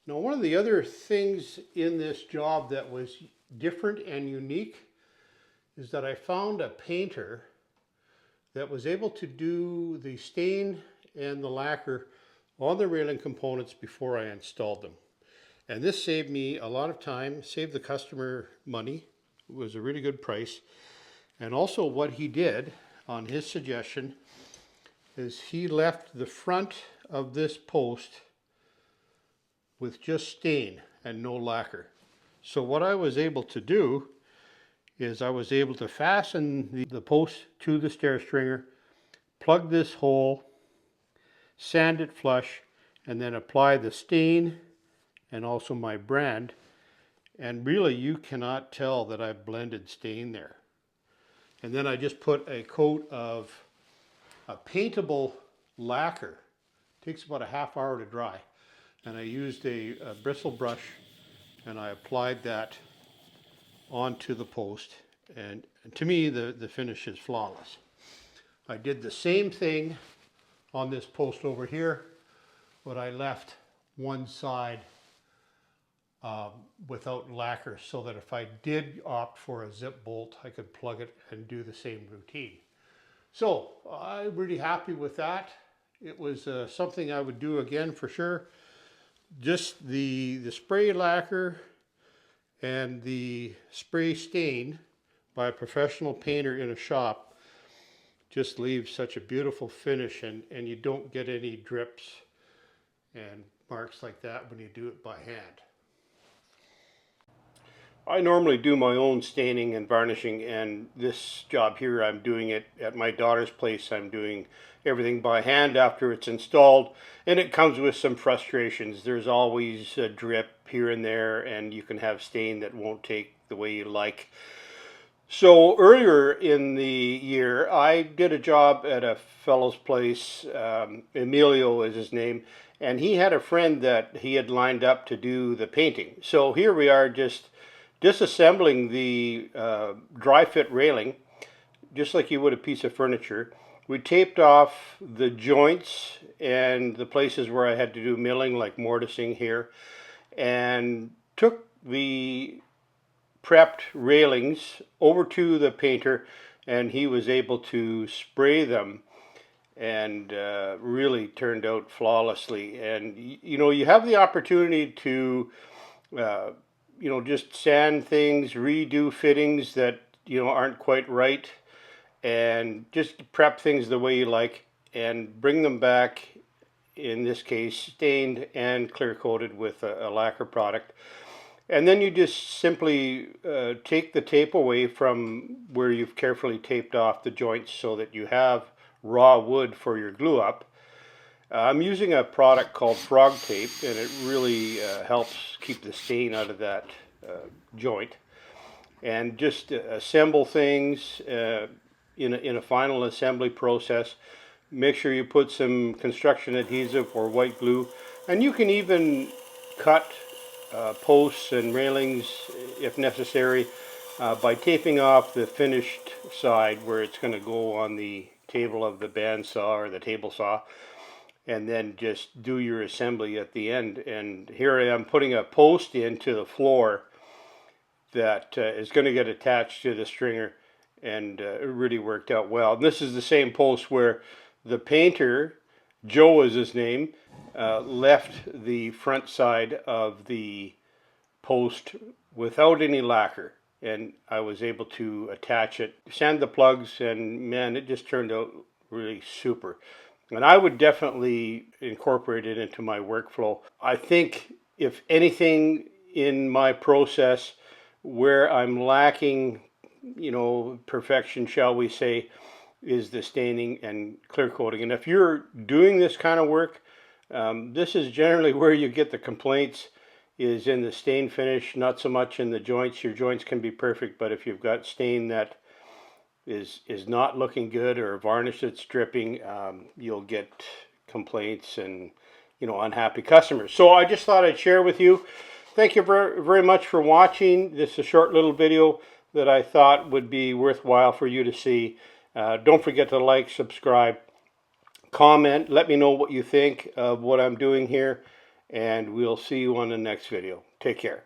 Now, one of the other things in this job that was different and unique is that I found a painter that was able to do the stain and the lacquer on the railing components before I installed them. And this saved me a lot of time, saved the customer money. It was a really good price. And also what he did on his suggestion is he left the front of this post with just stain and no lacquer. So what I was able to do is I was able to fasten the post to the stair stringer, plug this hole, sand it flush, and then apply the stain and also my brand. And really you cannot tell that I've blended stain there. And then I just put a coat of a paintable lacquer. It takes about a half hour to dry. And I used a bristle brush and I applied that onto the post. And to me, the finish is flawless. I did the same thing on this post over here, but I left one side without lacquer so that if I did opt for a zip bolt, I could plug it and do the same routine. So I'm really happy with that. It was something I would do again for sure. Just the spray lacquer and the spray stain by a professional painter in a shop just leaves such a beautiful finish, and you don't get any drips and marks like that when you do it by hand. I normally do my own staining and varnishing, and this job here I'm doing it at my daughter's place. I'm doing everything by hand after it's installed, and it comes with some frustrations. There's always a drip here and there, and you can have stain that won't take the way you like. So earlier in the year I did a job at a fellow's place. Emilio is his name, and he had a friend that he had lined up to do the painting. So here we are just disassembling the dry fit railing, just like you would a piece of furniture. We taped off the joints and the places where I had to do milling, like mortising here, and took the prepped railings over to the painter, and he was able to spray them, and really turned out flawlessly. And you know, you have the opportunity to you know, just sand things, redo fittings that, you know, aren't quite right, and just prep things the way you like and bring them back, in this case stained and clear coated with a lacquer product. And then you just simply take the tape away from where you've carefully taped off the joints so that you have raw wood for your glue up. I'm using a product called frog tape, and it really helps keep the stain out of that joint. And just assemble things in a final assembly process. Make sure you put some construction adhesive or white glue, and you can even cut posts and railings if necessary by taping off the finished side where it's going to go on the table of the bandsaw or the table saw, and then just do your assembly at the end. And here I am putting a post into the floor that is going to get attached to the stringer, and it really worked out well. And this is the same post where the painter, Joe is his name, left the front side of the post without any lacquer, and I was able to attach it, sand the plugs, and man, it just turned out really super. And I would definitely incorporate it into my workflow. I think if anything in my process where I'm lacking, you know, perfection, shall we say, is the staining and clear coating. And if you're doing this kind of work, this is generally where you get the complaints, is in the stain finish, not so much in the joints. Your joints can be perfect, but if you've got stain that is not looking good, or varnish that's dripping, you'll get complaints and, you know, unhappy customers. So I just thought I'd share with you. Thank you very, very much for watching. This is a short little video that I thought would be worthwhile for you to see. Don't forget to like, subscribe, comment, let me know what you think of what I'm doing here, and we'll see you on the next video. Take care.